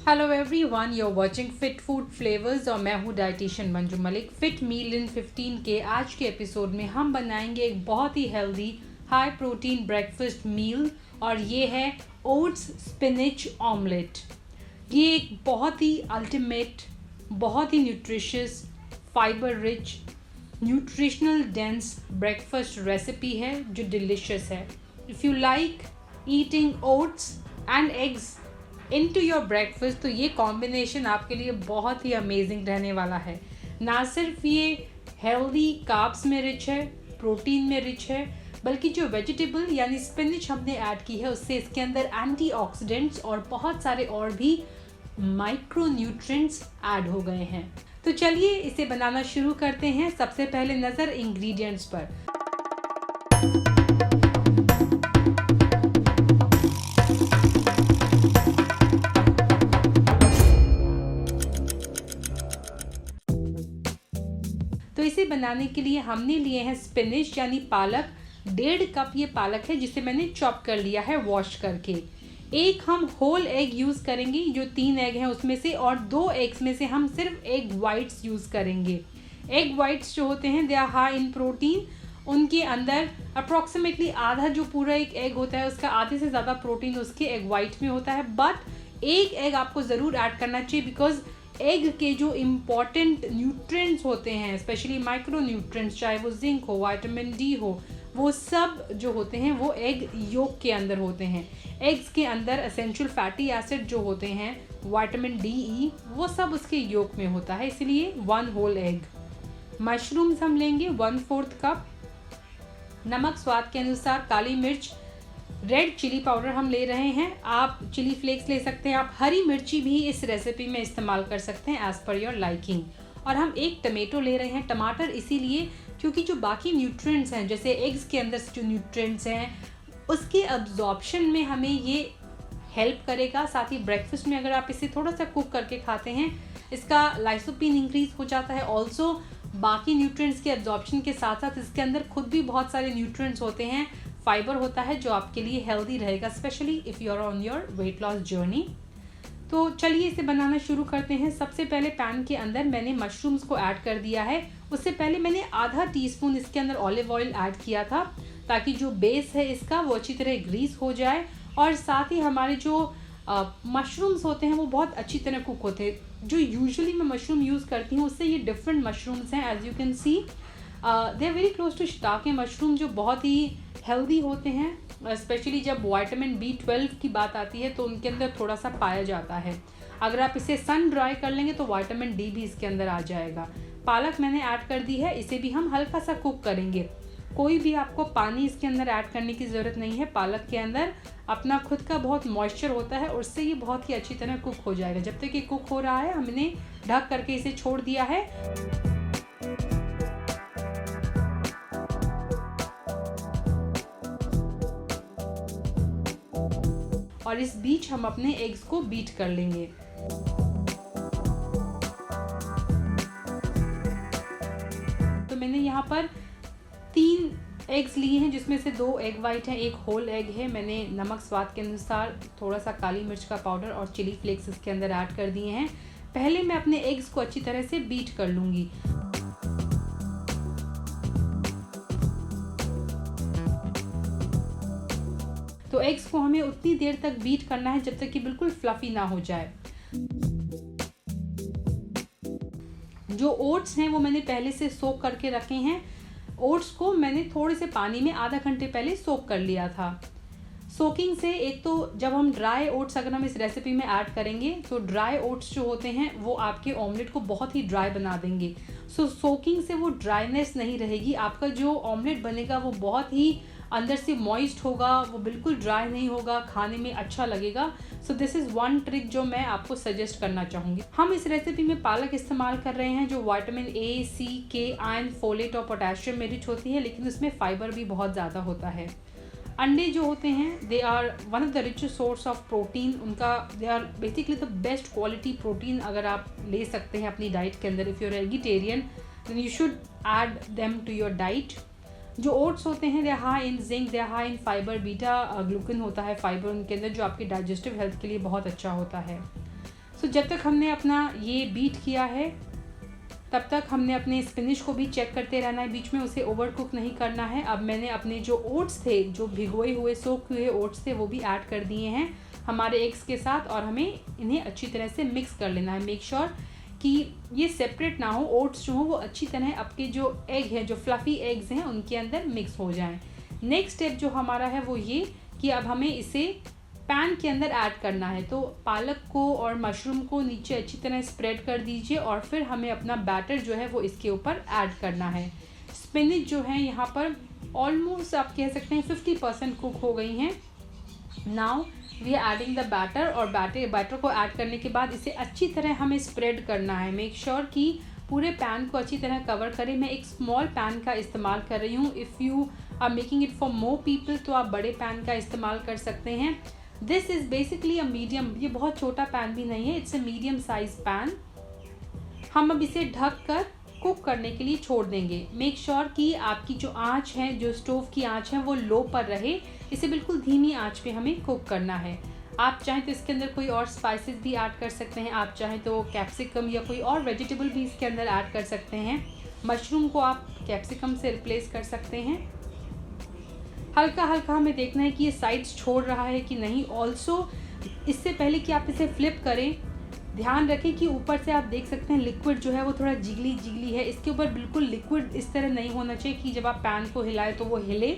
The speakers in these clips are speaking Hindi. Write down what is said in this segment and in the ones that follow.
Hello everyone, you are watching fit food flavours और मैं हूँ dietitian Manju Malik. Fit meal in 15 के आज के एपिसोड में हम बनाएंगे एक बहुत ही हेल्दी हाई प्रोटीन ब्रेकफास्ट मील और ये है ओट्स स्पिनच ऑमलेट। ये एक बहुत ही अल्टीमेट, बहुत ही nutritious, fibre rich, nutritional dense breakfast recipe है जो डिलिशियस है। If you like eating oats and eggs into your breakfast तो ये कॉम्बिनेशन आपके लिए बहुत ही अमेजिंग रहने वाला है। ना सिर्फ ये हेल्दी कार्ब्स में रिच है, प्रोटीन में रिच है, बल्कि जो वेजिटेबल यानी स्पिनच हमने ऐड की है उससे इसके अंदर एंटीऑक्सीडेंट्स और बहुत सारे और भी माइक्रो न्यूट्रिएंट्स ऐड हो गए हैं। तो चलिए इसे बनाना शुरू करते हैं। सबसे पहले नज़र इंग्रेडिएंट्स पर। तो इसे बनाने के लिए हमने लिए हैं स्पिनच यानी पालक। 1.5 कप ये पालक है जिसे मैंने चॉप कर लिया है वॉश करके। एक हम होल एग यूज़ करेंगे, जो 3 एग हैं उसमें से, और 2 एग्स में से हम सिर्फ एग वाइट्स यूज़ करेंगे। एग वाइट्स जो होते हैं they are high in protein. उनके अंदर अप्रॉक्सीमेटली आधा जो पूरा एक एग होता है उसका आधे से ज़्यादा प्रोटीन उसके एग वाइट में होता है। बट एक एग आपको ज़रूर ऐड करना चाहिए बिकॉज एग के जो इम्पॉर्टेंट न्यूट्रिएंट्स होते हैं, स्पेशली माइक्रो न्यूट्रिएंट्स, चाहे वो जिंक हो, विटामिन डी हो, वो सब जो होते हैं वो एग योक के अंदर होते हैं। एग्स के अंदर एसेंशियल फैटी एसिड जो होते हैं, विटामिन डी ई, वो सब उसके योक में होता है, इसलिए 1 होल एग। मशरूम्स हम लेंगे 1/4 कप। नमक स्वाद के अनुसार, काली मिर्च, रेड चिली पाउडर हम ले रहे हैं। आप चिली फ्लेक्स ले सकते हैं, आप हरी मिर्ची भी इस रेसिपी में इस्तेमाल कर सकते हैं एज़ पर योर लाइकिंग। और हम एक टमेटो ले रहे हैं। टमाटर इसीलिए क्योंकि जो बाकी न्यूट्रिएंट्स हैं, जैसे एग्स के अंदर जो न्यूट्रिएंट्स हैं, उसके अब्जॉर्प्शन में हमें ये हेल्प करेगा। साथ ही ब्रेकफास्ट में अगर आप इसे थोड़ा सा कुक करके खाते हैं, इसका लाइसोपीन इंक्रीज हो जाता है। ऑल्सो बाकी न्यूट्रिएंट्स के अब्जॉर्प्शन के साथ साथ इसके अंदर खुद भी बहुत सारे न्यूट्रिएंट्स होते हैं, फाइबर होता है जो आपके लिए हेल्दी रहेगा, specially if you are on your weight loss journey. तो चलिए इसे बनाना शुरू करते हैं। सबसे पहले पैन के अंदर मैंने मशरूम्स को ऐड कर दिया है। उससे पहले मैंने आधा टीस्पून इसके अंदर ऑलिव ऑयल ऐड किया था ताकि जो बेस है इसका वो अच्छी तरह ग्रीस हो जाए और साथ ही हमारे जो मशरूम्स होते हैं वो बहुत अच्छी तरह कुक होते हैं। जो यूजुअली मैं मशरूम यूज़ करती हूँ उससे ये डिफरेंट मशरूम्स हैं। As you can see they are very close to shiitake mushroom, जो बहुत ही हेल्दी होते हैं। स्पेशली जब विटामिन B12 की बात आती है तो उनके अंदर थोड़ा सा पाया जाता है। अगर आप इसे सन ड्राई कर लेंगे तो विटामिन D भी इसके अंदर आ जाएगा। पालक मैंने ऐड कर दी है, इसे भी हम हल्का सा कुक करेंगे। कोई भी आपको पानी इसके अंदर ऐड करने की ज़रूरत नहीं है। पालक के अंदर अपना खुद का बहुत मॉइस्चर होता है और उससे ये बहुत ही अच्छी तरह कुक हो जाएगा। जब तक ये कुक हो रहा है हमने ढक करके इसे छोड़ दिया है। और इस बीच हम अपने एग्स को बीट कर लेंगे। तो मैंने यहाँ पर 3 एग्स लिए हैं जिसमें से 2 एग वाइट हैं, 1 होल एग है। मैंने नमक स्वाद के अनुसार, थोड़ा सा काली मिर्च का पाउडर और चिली फ्लेक्स इसके अंदर ऐड कर दिए हैं। पहले मैं अपने एग्स को अच्छी तरह से बीट कर लूँगी। तो एग्स को हमें उतनी देर तक बीट करना है जब तक कि बिल्कुल फ्लफी ना हो जाए। जो ओट्स हैं वो मैंने पहले से सोक करके रखे हैं। ओट्स को मैंने थोड़े से पानी में आधा घंटे पहले सोक कर लिया था। सोकिंग से एक तो जब हम ड्राई ओट्स अगर हम इस रेसिपी में ऐड करेंगे तो ड्राई ओट्स जो होते हैं वो आपके ऑमलेट को बहुत ही ड्राई बना देंगे। सो सोकिंग से वो ड्राइनेस नहीं रहेगी, आपका जो ऑमलेट बनेगा वो बहुत ही अंदर से मॉइस्ट होगा, वो बिल्कुल ड्राई नहीं होगा, खाने में अच्छा लगेगा। So this is one trick जो मैं आपको सजेस्ट करना चाहूँगी। हम इस रेसिपी में पालक इस्तेमाल कर रहे हैं जो vitamin A, C, K, iron, folate और पोटेशियम में रिच होती है, लेकिन उसमें फाइबर भी बहुत ज़्यादा होता है। अंडे जो होते हैं they are one of the richest source of protein. उनका they are basically the best quality protein अगर आप ले सकते हैं अपनी डाइट के अंदर। If you are vegetarian then you should add them to your diet. जो ओट्स होते हैं they are high in zinc, they are high in fibre, beta glucan होता है फाइबर उनके अंदर जो आपकी डाइजेस्टिव हेल्थ के लिए बहुत अच्छा होता है। सो जब तक हमने अपना ये बीट किया है तब तक हमने अपने स्पिनिच को भी चेक करते रहना है, बीच में उसे ओवर कुक नहीं करना है। अब मैंने अपने जो ओट्स थे, जो भिगोए हुए सोक हुए ओट्स थे, वो भी ऐड कर दिए हैं हमारे एग्स के साथ और हमें इन्हें अच्छी तरह से मिक्स कर लेना है। मेक श्योर कि ये सेपरेट ना हो, ओट्स जो हो वो अच्छी तरह आपके जो एग है, जो फ्लफ़ी एग्स हैं, उनके अंदर मिक्स हो जाएं। नेक्स्ट स्टेप जो हमारा है वो ये कि अब हमें इसे पैन के अंदर ऐड करना है। तो पालक को और मशरूम को नीचे अच्छी तरह स्प्रेड कर दीजिए और फिर हमें अपना बैटर जो है वो इसके ऊपर ऐड करना है। स्पिनिच जो है यहाँ पर ऑलमोस्ट आप कह सकते हैं 50% कुक हो गई हैं। Now we are adding the batter और बैटर को ऐड करने के बाद इसे अच्छी तरह हमें स्प्रेड करना है। मेक श्योर कि पूरे पैन को अच्छी तरह कवर करें। मैं एक स्मॉल पैन का इस्तेमाल कर रही हूँ। If you are making it for more people तो आप बड़े पैन का इस्तेमाल कर सकते हैं। This is basically a medium, ये बहुत छोटा पैन भी नहीं है, it's a medium size pan. हम अब इसे ढक कर कुक करने के लिए छोड़ देंगे। मेक श्योर कि आपकी जो आंच है, जो स्टोव की आंच है, वो लो पर रहे। इसे बिल्कुल धीमी आंच पे हमें कुक करना है। आप चाहें तो इसके अंदर कोई और स्पाइसेस भी ऐड कर सकते हैं। आप चाहें तो कैप्सिकम या कोई और वेजिटेबल भी इसके अंदर ऐड कर सकते हैं। मशरूम को आप कैप्सिकम से रिप्लेस कर सकते हैं। हल्का हल्का हमें देखना है कि ये साइड्स छोड़ रहा है कि नहीं। ऑल्सो इससे पहले कि आप इसे फ्लिप करें, ध्यान रखें कि ऊपर से आप देख सकते हैं लिक्विड जो है वो थोड़ा जिगली जिगली है। इसके ऊपर बिल्कुल लिक्विड इस तरह नहीं होना चाहिए कि जब आप पैन को हिलाएं तो वो हिले।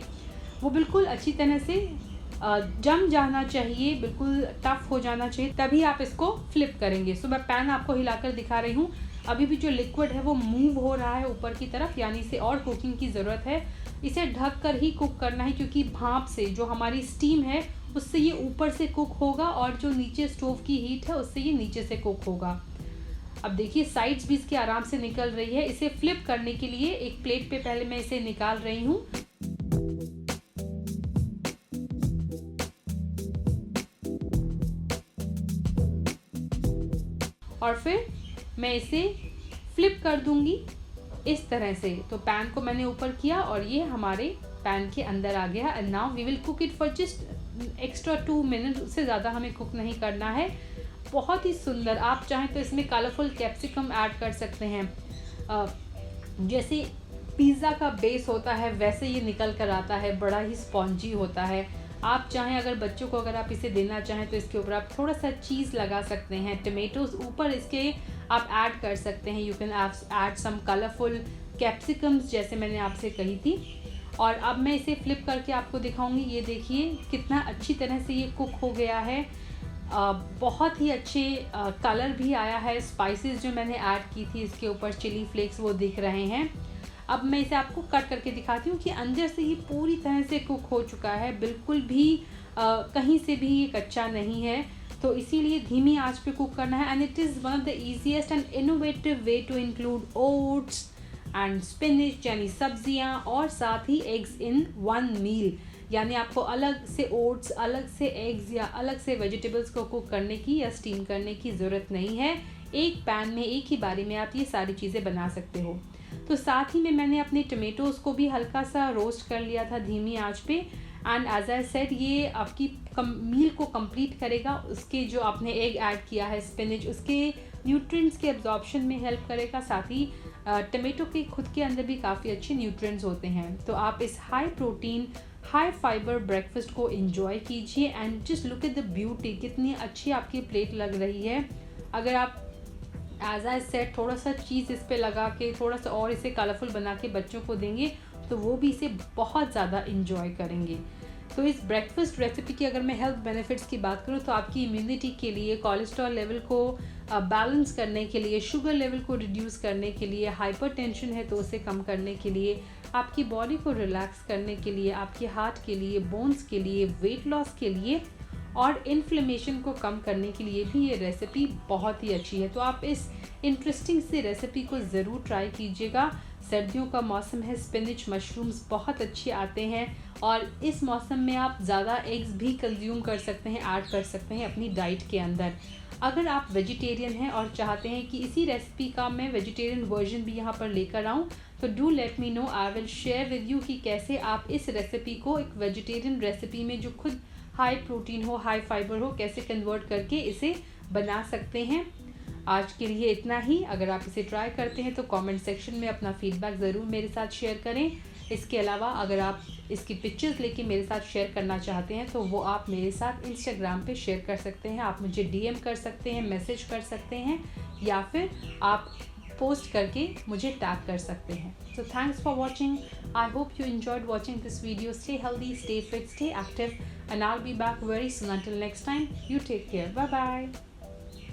वो बिल्कुल अच्छी तरह से जम जाना चाहिए, बिल्कुल टफ हो जाना चाहिए, तभी आप इसको फ्लिप करेंगे। सो मैं पैन आपको हिलाकर दिखा रही हूँ। अभी भी जो लिक्विड है वो मूव हो रहा है ऊपर की तरफ, यानी इसे और कुकिंग की ज़रूरत है। इसे ढक कर ही कुक करना है क्योंकि भाप से जो हमारी स्टीम है उससे ये ऊपर से कुक होगा और जो नीचे स्टोव की हीट है उससे ये नीचे से कुक होगा। अब देखिए साइड्स भी इसके आराम से निकल रही है। इसे फ्लिप करने के लिए एक प्लेट पे पहले मैं इसे निकाल रही हूँ। और फिर मैं इसे फ्लिप कर दूंगी इस तरह से। तो पैन को मैंने ऊपर किया और ये हमारे पैन के अंदर आ गया। And now we will cook it for just extra 2 minute, उससे ज़्यादा हमें कुक नहीं करना है। बहुत ही सुंदर, आप चाहें तो इसमें कलरफुल कैप्सिकम ऐड कर सकते हैं। जैसे पिज़्ज़ा का बेस होता है वैसे ये निकल कर आता है, बड़ा ही स्पॉन्जी होता है। आप चाहें अगर बच्चों को अगर आप इसे देना चाहें तो इसके ऊपर आप थोड़ा सा चीज़ लगा सकते हैं। टमेटोज़ ऊपर इसके आप ऐड कर सकते हैं। You can add some colourful capsicums जैसे मैंने आपसे कही थी। और अब मैं इसे फ्लिप करके आपको दिखाऊंगी। ये देखिए कितना अच्छी तरह से ये कुक हो गया है। बहुत ही अच्छे कलर भी आया है। स्पाइसेस जो मैंने ऐड की थी इसके ऊपर, चिली फ्लेक्स, वो दिख रहे हैं। अब मैं इसे आपको कट करके दिखाती हूँ कि अंदर से ये पूरी तरह से कुक हो चुका है, बिल्कुल भी कहीं से भी ये कच्चा नहीं है। तो इसीलिए धीमी आंच पे कुक करना है। And it is one of the easiest and innovative way to include oats and spinach यानी सब्जियां और साथ ही एग्स इन वन मील। यानी आपको अलग से ओट्स, अलग से एग्स या अलग से वेजिटेबल्स को कुक करने की या स्टीम करने की ज़रूरत नहीं है। एक पैन में एक ही बारी में आप ये सारी चीज़ें बना सकते हो। तो साथ ही में मैंने अपने टमेटोज़ को भी हल्का सा रोस्ट कर लिया था धीमी आंच पे। एंड एज आई सेड ये आपकी मील को कंप्लीट करेगा। उसके जो आपने एग ऐड किया है, स्पिनिच, उसके न्यूट्रिएंट्स के एब्जॉर्प्शन में हेल्प करेगा। साथ ही टमेटो के खुद के अंदर भी काफ़ी अच्छे न्यूट्रिएंट्स होते हैं। तो आप इस high protein high fibre breakfast को एंजॉय कीजिए। And just look at the beauty, कितनी अच्छी आपकी प्लेट लग रही है। अगर आप एज आई सेड थोड़ा सा चीज़ इस पे लगा के थोड़ा सा और इसे कलरफुल बना के बच्चों को देंगे तो वो भी इसे बहुत ज़्यादा इंजॉय करेंगे। तो इस ब्रेकफास्ट रेसिपी की अगर मैं हेल्थ बेनिफिट्स की बात करूँ तो आपकी इम्यूनिटी के लिए, कोलेस्ट्रॉल लेवल को बैलेंस करने के लिए, शुगर लेवल को रिड्यूस करने के लिए, हाइपरटेंशन है तो उसे कम करने के लिए, आपकी बॉडी को रिलैक्स करने के लिए, आपके हार्ट के लिए, बोन्स के लिए, वेट लॉस के लिए और इन्फ्लेमेशन को कम करने के लिए भी ये रेसिपी बहुत ही अच्छी है। तो आप इस इंटरेस्टिंग सी रेसिपी को ज़रूर ट्राई कीजिएगा। सर्दियों का मौसम है, स्पिनिच, मशरूम्स बहुत अच्छे आते हैं और इस मौसम में आप ज़्यादा एग्स भी कंज्यूम कर सकते हैं, ऐड कर सकते हैं अपनी डाइट के अंदर। अगर आप वेजिटेरियन हैं और चाहते हैं कि इसी रेसिपी का मैं वेजिटेरियन वर्जन भी यहाँ पर लेकर आऊँ तो do let me know, I will share with you कि कैसे आप इस रेसिपी को एक वेजिटेरियन रेसिपी में जो खुद हाई प्रोटीन हो, हाई फाइबर हो, कैसे कन्वर्ट करके इसे बना सकते हैं। आज के लिए इतना ही। अगर आप इसे ट्राई करते हैं तो कमेंट सेक्शन में अपना फीडबैक ज़रूर मेरे साथ शेयर करें। इसके अलावा अगर आप इसकी पिक्चर्स लेके मेरे साथ शेयर करना चाहते हैं तो वो आप मेरे साथ इंस्टाग्राम पे शेयर कर सकते हैं। आप मुझे डीएम कर सकते हैं, मैसेज कर सकते हैं, या फिर आप पोस्ट करके मुझे टैग कर सकते हैं। So thanks for watching. I hope you enjoyed watching this video. Stay healthy, stay fit, stay active, and I'll be back very soon. Until next time, you take care. Bye bye.